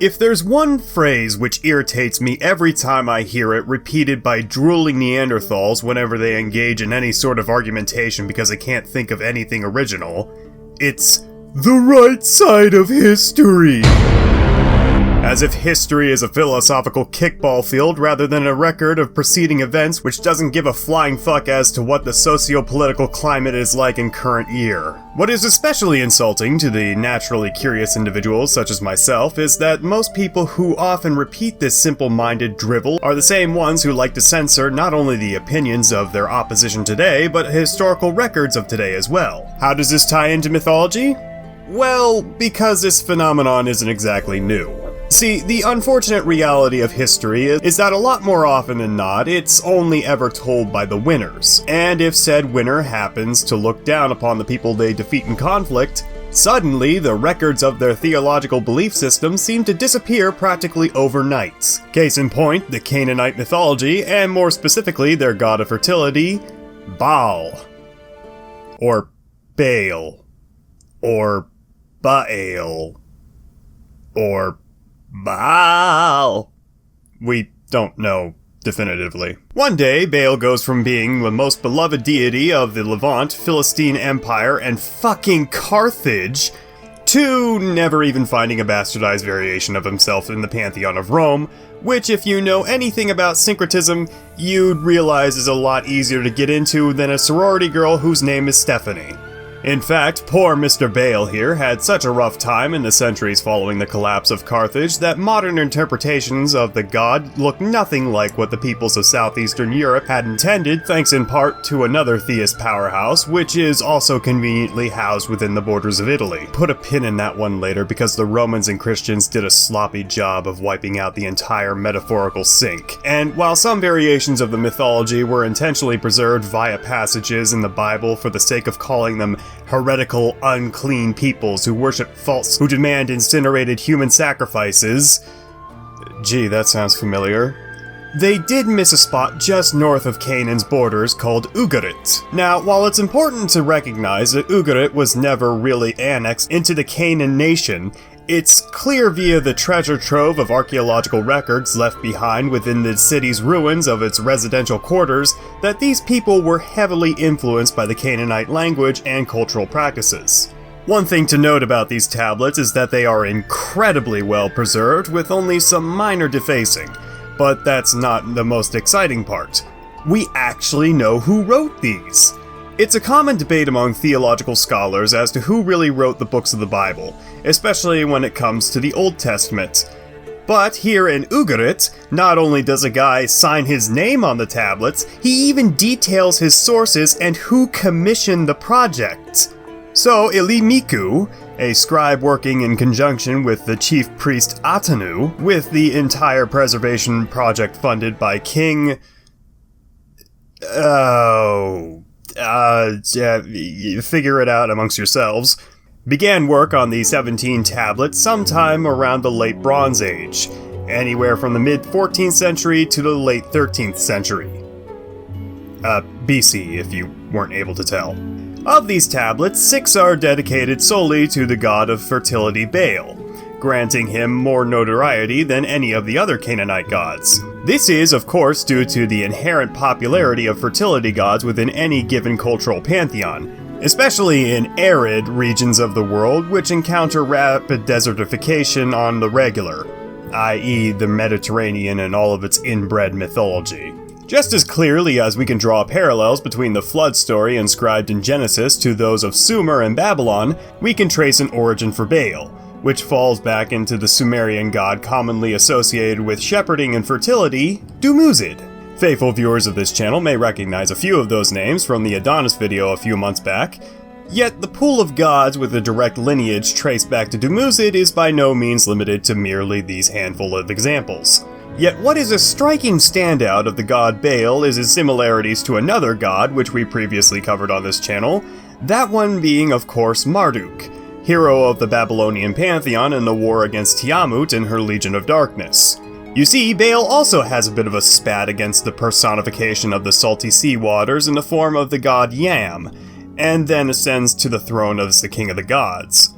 If there's one phrase which irritates me every time I hear it repeated by drooling Neanderthals whenever they engage in any sort of argumentation because they can't think of anything original, it's the right side of history. As if history is a philosophical kickball field rather than a record of preceding events which doesn't give a flying fuck as to what the socio-political climate is like in current year. What is especially insulting to the naturally curious individuals such as myself is that most people who often repeat this simple-minded drivel are the same ones who like to censor not only the opinions of their opposition today, but historical records of today as well. How does this tie into mythology? Well, because this phenomenon isn't exactly new. See, the unfortunate reality of history is that a lot more often than not, it's only ever told by the winners. And if said winner happens to look down upon the people they defeat in conflict, suddenly the records of their theological belief system seem to disappear practically overnight. Case in point, the Canaanite mythology, and more specifically their god of fertility, Baal. Or Baal. Or Baal. Or Baal. We don't know definitively. One day, Baal goes from being the most beloved deity of the Levant, Philistine Empire, and fucking Carthage, to never even finding a bastardized variation of himself in the pantheon of Rome, which, if you know anything about syncretism, you'd realize is a lot easier to get into than a sorority girl whose name is Stephanie. In fact, poor Mr. Baal here had such a rough time in the centuries following the collapse of Carthage that modern interpretations of the god look nothing like what the peoples of southeastern Europe had intended, thanks in part to another theist powerhouse, which is also conveniently housed within the borders of Italy. Put a pin in that one later because the Romans and Christians did a sloppy job of wiping out the entire metaphorical sink. And while some variations of the mythology were intentionally preserved via passages in the Bible for the sake of calling them heretical, unclean peoples who worship who demand incinerated human sacrifices. Gee, that sounds familiar. They did miss a spot just north of Canaan's borders called Ugarit. Now, while it's important to recognize that Ugarit was never really annexed into the Canaan nation, it's clear via the treasure trove of archaeological records left behind within the city's ruins of its residential quarters that these people were heavily influenced by the Canaanite language and cultural practices. One thing to note about these tablets is that they are incredibly well preserved with only some minor defacing, but that's not the most exciting part. We actually know who wrote these. It's a common debate among theological scholars as to who really wrote the books of the Bible, especially when it comes to the Old Testament. But here in Ugarit, not only does a guy sign his name on the tablets, he even details his sources and who commissioned the project. So Elimiku, a scribe working in conjunction with the chief priest Atanu, with the entire preservation project funded by King... figure it out amongst yourselves, began work on the 17 tablets sometime around the late Bronze Age, anywhere from the mid-14th century to the late 13th century. BC, if you weren't able to tell. Of these tablets, 6 are dedicated solely to the god of fertility Baal, granting him more notoriety than any of the other Canaanite gods. This is, of course, due to the inherent popularity of fertility gods within any given cultural pantheon, especially in arid regions of the world which encounter rapid desertification on the regular, i.e. the Mediterranean and all of its inbred mythology. Just as clearly as we can draw parallels between the flood story inscribed in Genesis to those of Sumer and Babylon, we can trace an origin for Baal, which falls back into the Sumerian god commonly associated with shepherding and fertility, Dumuzid. Faithful viewers of this channel may recognize a few of those names from the Adonis video a few months back, yet the pool of gods with a direct lineage traced back to Dumuzid is by no means limited to merely these handful of examples. Yet what is a striking standout of the god Baal is his similarities to another god which we previously covered on this channel, that one being of course Marduk, hero of the Babylonian pantheon in the war against Tiamat and her Legion of Darkness. You see, Baal also has a bit of a spat against the personification of the salty sea waters in the form of the god Yam, and then ascends to the throne as the king of the gods.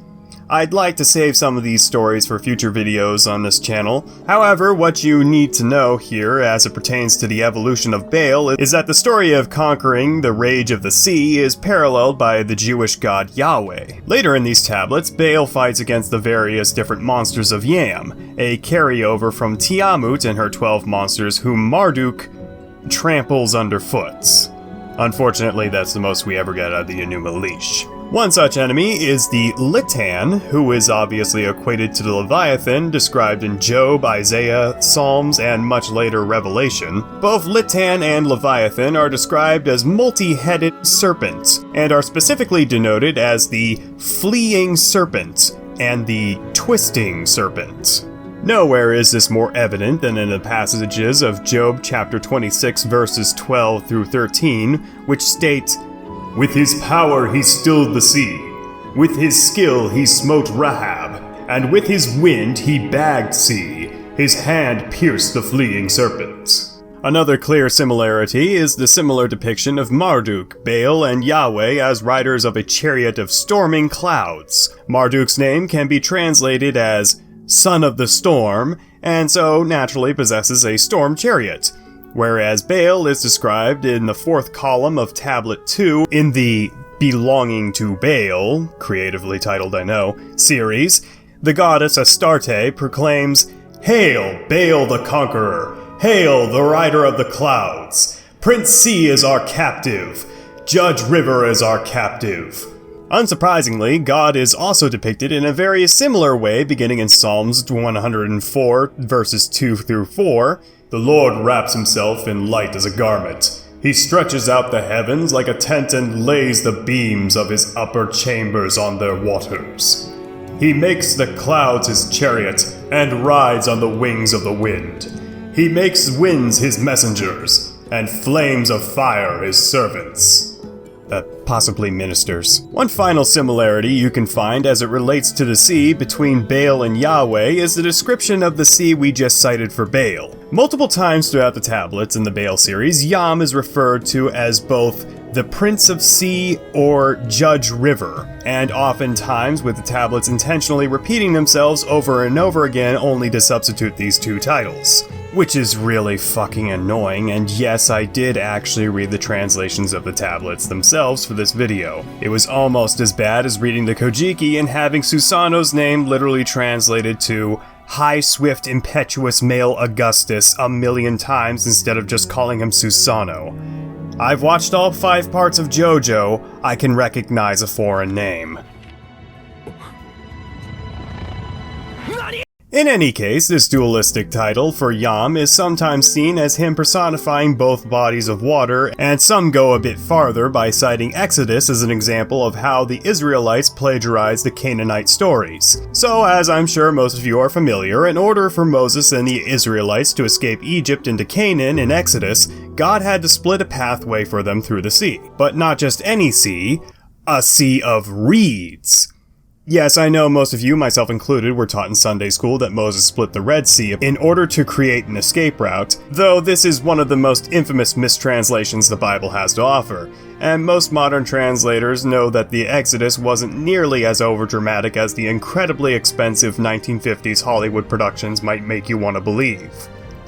I'd like to save some of these stories for future videos on this channel. However, what you need to know here as it pertains to the evolution of Baal is that the story of conquering the rage of the sea is paralleled by the Jewish God Yahweh. Later in these tablets, Baal fights against the various different monsters of Yam, a carryover from Tiamat and her 12 monsters whom Marduk tramples underfoot. Unfortunately, that's the most we ever get out of the Enuma Elish. One such enemy is the Litan, who is obviously equated to the Leviathan described in Job, Isaiah, Psalms, and much later Revelation. Both Litan and Leviathan are described as multi-headed serpents, and are specifically denoted as the fleeing serpent and the twisting serpent. Nowhere is this more evident than in the passages of Job chapter 26 verses 12 through 13, which state, "With his power he stilled the sea, with his skill he smote Rahab, and with his wind he bagged sea, his hand pierced the fleeing serpent." Another clear similarity is the similar depiction of Marduk, Baal, and Yahweh as riders of a chariot of storming clouds. Marduk's name can be translated as son of the storm, and so naturally possesses a storm chariot, whereas Baal is described in the 4th column of Tablet 2 in the Belonging to Baal, creatively titled I know, series. The goddess Astarte proclaims, "Hail, Baal the Conqueror! Hail, the rider of the clouds! Prince Sea is our captive! Judge River is our captive!" Unsurprisingly, God is also depicted in a very similar way beginning in Psalms 104, verses 2 through 4. "The Lord wraps himself in light as a garment. He stretches out the heavens like a tent and lays the beams of his upper chambers on their waters. He makes the clouds his chariot and rides on the wings of the wind. He makes winds his messengers and flames of fire his servants." Possibly ministers. One final similarity you can find as it relates to the sea between Baal and Yahweh is the description of the sea we just cited for Baal. Multiple times throughout the tablets in the Baal series, Yam is referred to as both the Prince of Sea or Judge River, and oftentimes with the tablets intentionally repeating themselves over and over again only to substitute these two titles. Which is really fucking annoying, and yes, I did actually read the translations of the tablets themselves for this video. It was almost as bad as reading the Kojiki and having Susanoo's name literally translated to High Swift Impetuous Male Augustus a million times instead of just calling him Susanoo. I've watched all 5 parts of JoJo, I can recognize a foreign name. In any case, this dualistic title for Yam is sometimes seen as him personifying both bodies of water, and some go a bit farther by citing Exodus as an example of how the Israelites plagiarized the Canaanite stories. So, as I'm sure most of you are familiar, in order for Moses and the Israelites to escape Egypt into Canaan in Exodus, God had to split a pathway for them through the sea. But not just any sea, a sea of reeds. Yes, I know most of you, myself included, were taught in Sunday school that Moses split the Red Sea in order to create an escape route, though this is one of the most infamous mistranslations the Bible has to offer, and most modern translators know that the Exodus wasn't nearly as overdramatic as the incredibly expensive 1950s Hollywood productions might make you want to believe.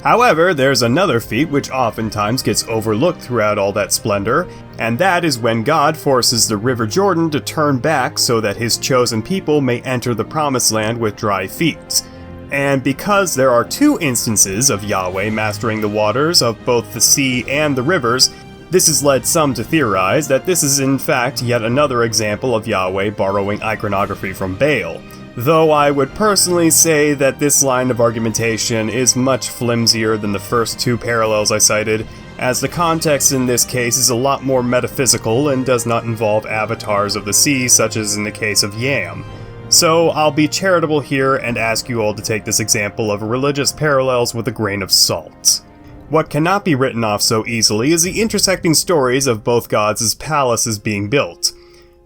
However, there's another feat which oftentimes gets overlooked throughout all that splendor, and that is when God forces the River Jordan to turn back so that his chosen people may enter the Promised Land with dry feet. And because there are 2 instances of Yahweh mastering the waters of both the sea and the rivers, this has led some to theorize that this is in fact yet another example of Yahweh borrowing iconography from Baal. Though I would personally say that this line of argumentation is much flimsier than the first 2 parallels I cited, as the context in this case is a lot more metaphysical and does not involve avatars of the sea such as in the case of Yam. So I'll be charitable here and ask you all to take this example of religious parallels with a grain of salt. What cannot be written off so easily is the intersecting stories of both gods' palaces being built.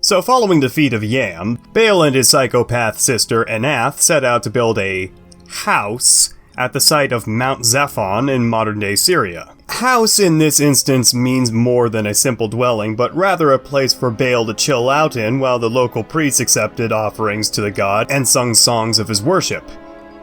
So following the defeat of Yam, Baal and his psychopath sister Anath set out to build a house, at the site of Mount Zaphon in modern-day Syria. House in this instance means more than a simple dwelling, but rather a place for Baal to chill out in while the local priests accepted offerings to the god and sung songs of his worship.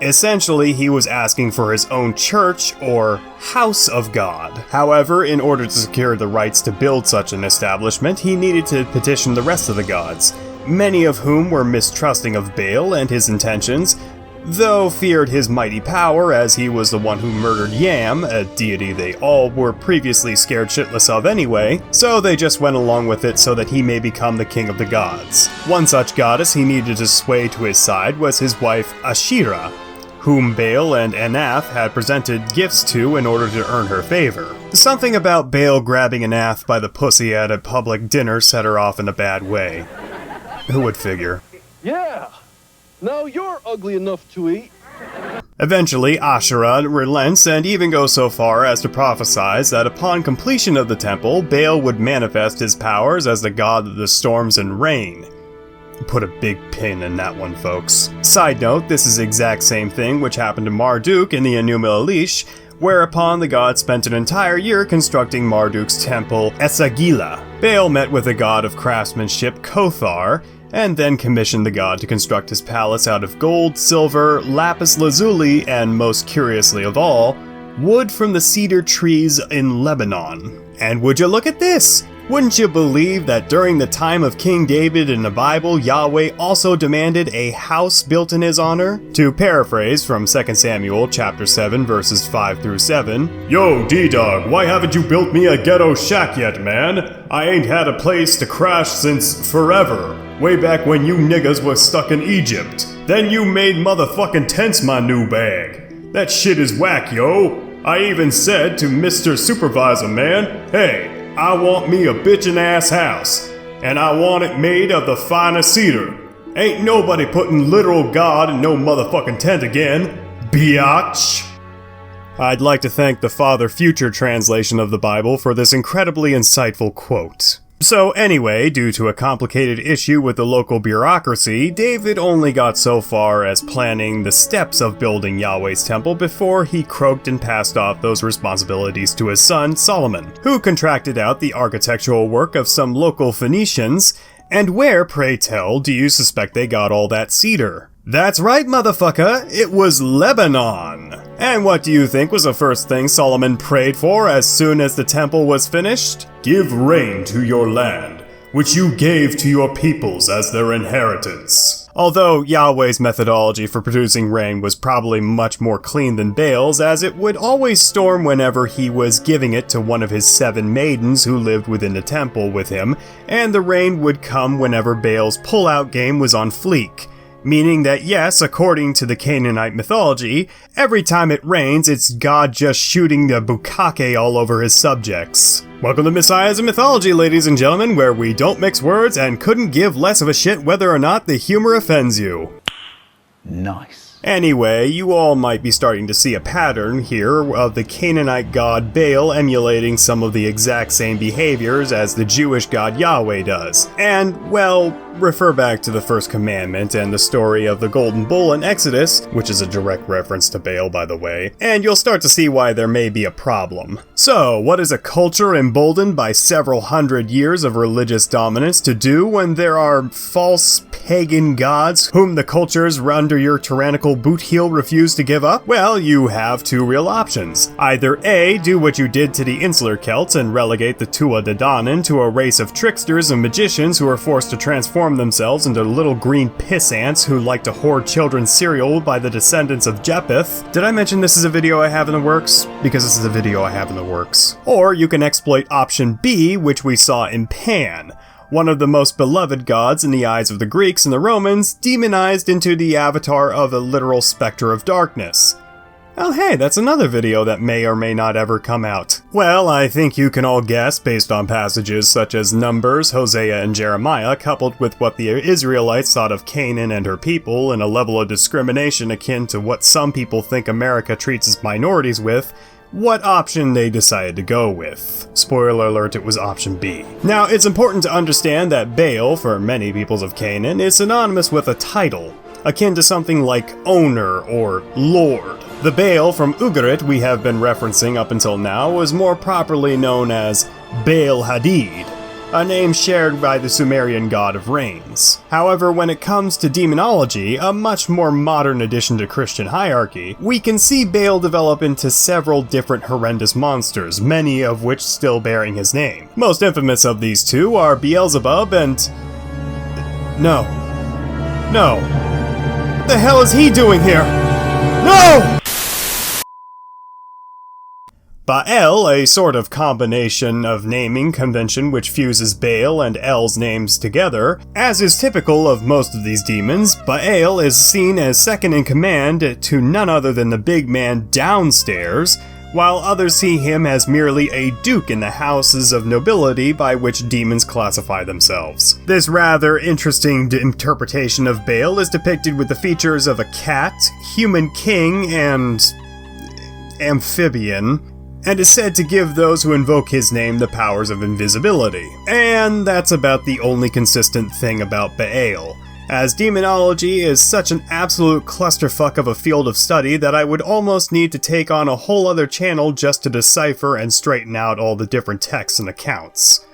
Essentially, he was asking for his own church, or house of God. However, in order to secure the rights to build such an establishment, he needed to petition the rest of the gods, many of whom were mistrusting of Baal and his intentions, though feared his mighty power as he was the one who murdered Yam, a deity they all were previously scared shitless of anyway, so they just went along with it so that he may become the king of the gods. One such goddess he needed to sway to his side was his wife Asherah, whom Baal and Anath had presented gifts to in order to earn her favor. Something about Baal grabbing Anath by the pussy at a public dinner set her off in a bad way. Who would figure? Yeah! Now you're ugly enough to eat. Eventually, Asherah relents and even goes so far as to prophesy that upon completion of the temple, Baal would manifest his powers as the god of the storms and rain. Put a big pin in that one, folks. Side note, this is the exact same thing which happened to Marduk in the Enuma Elish, whereupon the god spent an entire year constructing Marduk's temple, Esagila. Baal met with the god of craftsmanship, Kothar, and then commissioned the god to construct his palace out of gold, silver, lapis lazuli, and most curiously of all, wood from the cedar trees in Lebanon. And would you look at this? Wouldn't you believe that during the time of King David in the Bible, Yahweh also demanded a house built in his honor? To paraphrase from 2 Samuel chapter 7 verses 5 through 7, "Yo, D-Dog, why haven't you built me a ghetto shack yet, man? I ain't had a place to crash since forever. Way back when you niggas was stuck in Egypt. Then you made motherfucking tents my new bag. That shit is whack, yo. I even said to Mr. Supervisor, man, hey, I want me a bitchin' ass house, and I want it made of the finest cedar. Ain't nobody putting literal God in no motherfucking tent again, biatch." I'd like to thank the Father Future translation of the Bible for this incredibly insightful quote. So anyway, due to a complicated issue with the local bureaucracy, David only got so far as planning the steps of building Yahweh's temple before he croaked and passed off those responsibilities to his son, Solomon, who contracted out the architectural work of some local Phoenicians. And where, pray tell, do you suspect they got all that cedar? That's right, motherfucker, it was Lebanon! And what do you think was the first thing Solomon prayed for as soon as the temple was finished? "Give rain to your land, which you gave to your peoples as their inheritance." Although Yahweh's methodology for producing rain was probably much more clean than Baal's, as it would always storm whenever he was giving it to one of his 7 maidens who lived within the temple with him, and the rain would come whenever Baal's pull-out game was on fleek. Meaning that yes, according to the Canaanite mythology, every time it rains, it's God just shooting the bukkake all over his subjects. Welcome to Messiahs and Mythology, ladies and gentlemen, where we don't mix words and couldn't give less of a shit whether or not the humor offends you. Nice. Anyway, you all might be starting to see a pattern here of the Canaanite god Baal emulating some of the exact same behaviors as the Jewish God Yahweh does. And, well, refer back to the first commandment and the story of the golden bull in Exodus, which is a direct reference to Baal, by the way, and you'll start to see why there may be a problem. So, what is a culture emboldened by several hundred years of religious dominance to do when there are false pagan gods whom the cultures under your tyrannical boot heel refuse to give up? Well, you have 2 real options. Either A, do what you did to the insular Celts and relegate the Tuatha De Danann to a race of tricksters and magicians who are forced to transform themselves into little green piss ants who like to hoard children's cereal by the descendants of Japheth. Did I mention this is a video I have in the works? Because this is a video I have in the works. Or you can exploit option B, which we saw in Pan, one of the most beloved gods in the eyes of the Greeks and the Romans, demonized into the avatar of a literal specter of darkness. Oh hey, that's another video that may or may not ever come out. Well, I think you can all guess based on passages such as Numbers, Hosea, and Jeremiah, coupled with what the Israelites thought of Canaan and her people in a level of discrimination akin to what some people think America treats its minorities with, what option they decided to go with. Spoiler alert, it was option B. Now, it's important to understand that Baal, for many peoples of Canaan, is synonymous with a title, akin to something like owner or lord. The Baal from Ugarit we have been referencing up until now was more properly known as Ba'al Hadid, a name shared by the Sumerian god of rains. However, when it comes to demonology, a much more modern addition to Christian hierarchy, we can see Baal develop into several different horrendous monsters, many of which still bearing his name. Most infamous of these two are Beelzebub and... No. What the hell is he doing here? No! Baal, a sort of combination of naming convention which fuses Baal and El's names together. As is typical of most of these demons, Baal is seen as second in command to none other than the big man downstairs, while others see him as merely a duke in the houses of nobility by which demons classify themselves. This rather interesting interpretation of Baal is depicted with the features of a cat, human king, and amphibian, and is said to give those who invoke his name the powers of invisibility. And that's about the only consistent thing about Baal, as demonology is such an absolute clusterfuck of a field of study that I would almost need to take on a whole other channel just to decipher and straighten out all the different texts and accounts.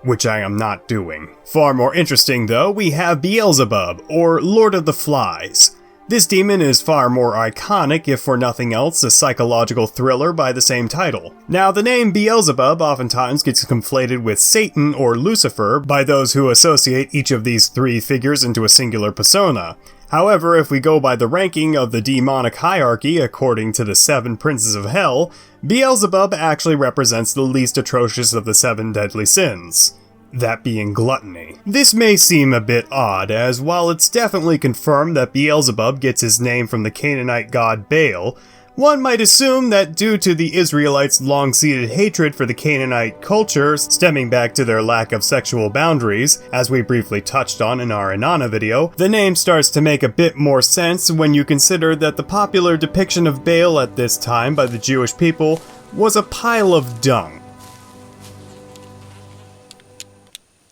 Which I am not doing. Far more interesting though, we have Beelzebub, or Lord of the Flies. This demon is far more iconic, if for nothing else, a psychological thriller by the same title. Now, the name Beelzebub oftentimes gets conflated with Satan or Lucifer by those who associate each of these three figures into a singular persona. However, if we go by the ranking of the demonic hierarchy according to the 7 princes of hell, Beelzebub actually represents the least atrocious of the 7 deadly sins. That being gluttony. This may seem a bit odd, as while it's definitely confirmed that Beelzebub gets his name from the Canaanite god Baal, one might assume that due to the Israelites' long-seated hatred for the Canaanite culture stemming back to their lack of sexual boundaries, as we briefly touched on in our Inanna video, the name starts to make a bit more sense when you consider that the popular depiction of Baal at this time by the Jewish people was a pile of dung.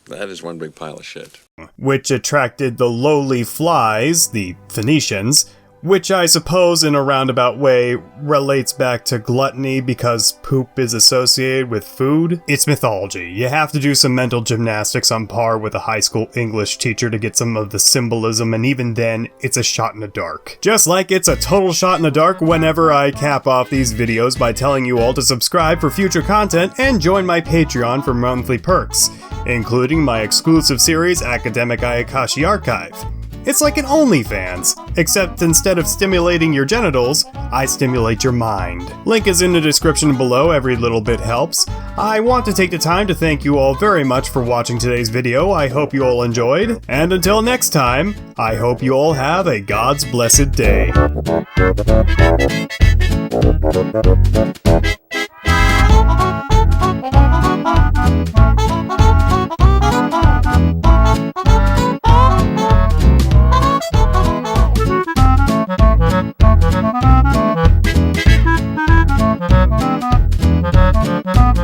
That is one big pile of shit. Which attracted the lowly flies, the Phoenicians, which I suppose in a roundabout way relates back to gluttony because poop is associated with food. It's mythology. You have to do some mental gymnastics on par with a high school English teacher to get some of the symbolism, and even then, it's a shot in the dark. Just like it's a total shot in the dark whenever I cap off these videos by telling you all to subscribe for future content and join my Patreon for monthly perks, including my exclusive series Academic Ayakashi Archive. It's like an OnlyFans, except instead of stimulating your genitals, I stimulate your mind. Link is in the description below, every little bit helps. I want to take the time to thank you all very much for watching today's video, I hope you all enjoyed, and until next time, I hope you all have a God's blessed day.